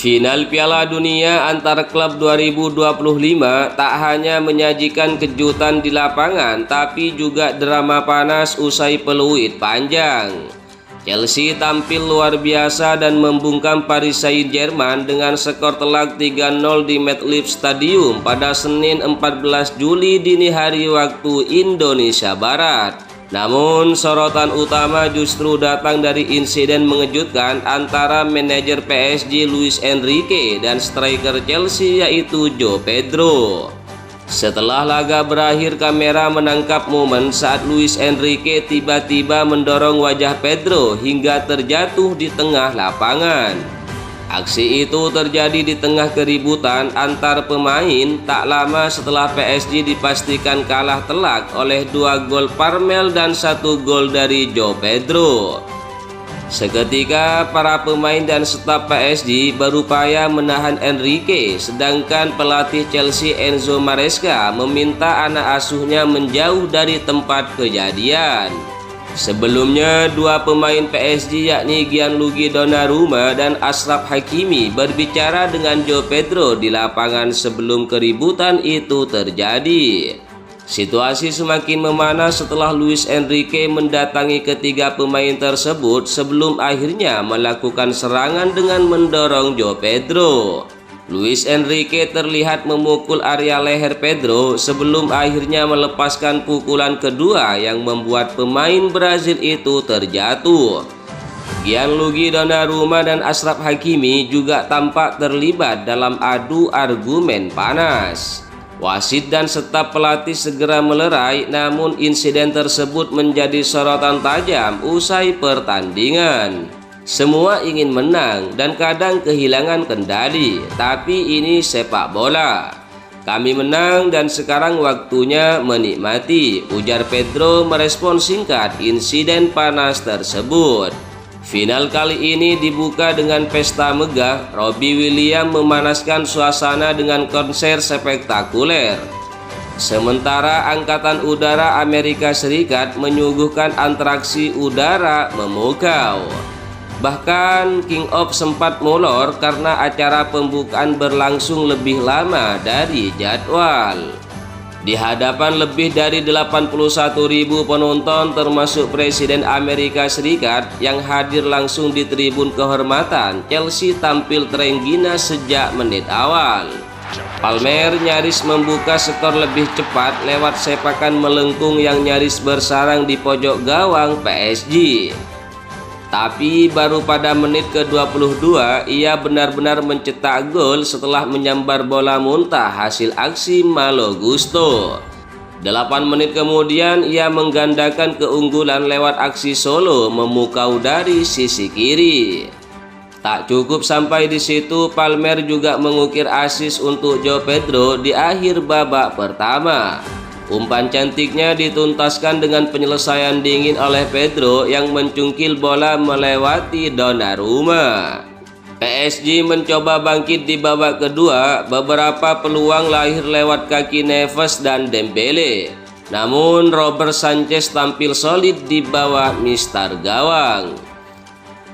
Final Piala Dunia antar klub 2025 tak hanya menyajikan kejutan di lapangan, tapi juga drama panas usai peluit panjang. Chelsea tampil luar biasa dan membungkam Paris Saint-Germain dengan skor telak 3-0 di MetLife Stadium pada Senin 14 Juli dini hari waktu Indonesia Barat. Namun sorotan utama justru datang dari insiden mengejutkan antara manajer PSG Luis Enrique dan striker Chelsea yaitu João Pedro. Setelah laga berakhir, kamera menangkap momen saat Luis Enrique tiba-tiba mendorong wajah Pedro hingga terjatuh di tengah lapangan. Aksi itu terjadi di tengah keributan antar pemain tak lama setelah PSG dipastikan kalah telak oleh 2 gol Parmel dan 1 gol dari João Pedro. Seketika para pemain dan staf PSG berupaya menahan Enrique, sedangkan pelatih Chelsea Enzo Maresca meminta anak asuhnya menjauh dari tempat kejadian. Sebelumnya, 2 pemain PSG yakni Gianluigi Donnarumma dan Achraf Hakimi berbicara dengan João Pedro di lapangan sebelum keributan itu terjadi. Situasi semakin memanas setelah Luis Enrique mendatangi ketiga pemain tersebut sebelum akhirnya melakukan serangan dengan mendorong João Pedro. Luis Enrique terlihat memukul area leher Pedro sebelum akhirnya melepaskan pukulan kedua yang membuat pemain Brazil itu terjatuh. Gianluigi Donnarumma dan Achraf Hakimi juga tampak terlibat dalam adu argumen panas. Wasit dan staf pelatih segera melerai, namun insiden tersebut menjadi sorotan tajam usai pertandingan. Semua ingin menang dan kadang kehilangan kendali, tapi ini sepak bola. Kami menang dan sekarang waktunya menikmati, ujar Pedro merespon singkat insiden panas tersebut. Final kali ini dibuka dengan pesta megah. Robbie Williams memanaskan suasana dengan konser spektakuler. Sementara Angkatan Udara Amerika Serikat menyuguhkan atraksi udara memukau. Bahkan King of sempat molor karena acara pembukaan berlangsung lebih lama dari jadwal. Di hadapan lebih dari 81.000 penonton termasuk Presiden Amerika Serikat yang hadir langsung di tribun kehormatan, Chelsea tampil terenggina sejak menit awal. Palmer nyaris membuka skor lebih cepat lewat sepakan melengkung yang nyaris bersarang di pojok gawang PSG. Tapi baru pada menit ke-22 ia benar-benar mencetak gol setelah menyambar bola muntah hasil aksi Malo Gusto. 8 menit kemudian ia menggandakan keunggulan lewat aksi solo memukau dari sisi kiri. Tak cukup sampai di situ, Palmer juga mengukir assist untuk João Pedro di akhir babak pertama. Umpan cantiknya dituntaskan dengan penyelesaian dingin oleh Pedro yang mencungkil bola melewati Donnarumma. PSG mencoba bangkit di babak kedua, beberapa peluang lahir lewat kaki Neves dan Dembele. Namun Robert Sanchez tampil solid di bawah mistar gawang.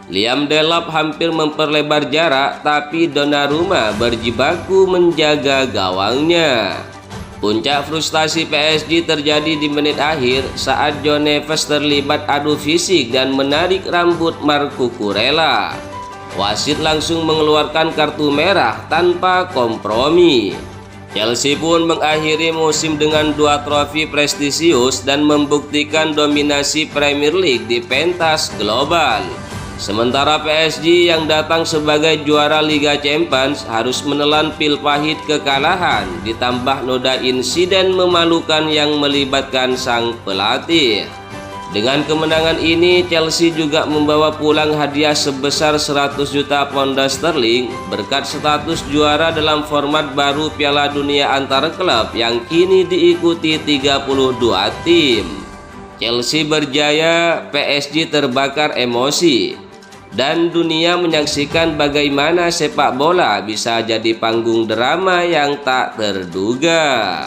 Liam Delap hampir memperlebar jarak, tapi Donnarumma berjibaku menjaga gawangnya. Puncak frustasi PSG terjadi di menit akhir saat João Neves terlibat adu fisik dan menarik rambut Marco Kurela. Wasit langsung mengeluarkan kartu merah tanpa kompromi. Chelsea pun mengakhiri musim dengan 2 trofi prestisius dan membuktikan dominasi Premier League di pentas global. Sementara PSG yang datang sebagai juara Liga Champions harus menelan pil pahit kekalahan ditambah noda insiden memalukan yang melibatkan sang pelatih. Dengan kemenangan ini, Chelsea juga membawa pulang hadiah sebesar 100 juta pound sterling berkat status juara dalam format baru Piala Dunia antar klub yang kini diikuti 32 tim. Chelsea berjaya, PSG terbakar emosi. Dan dunia menyaksikan bagaimana sepak bola bisa jadi panggung drama yang tak terduga.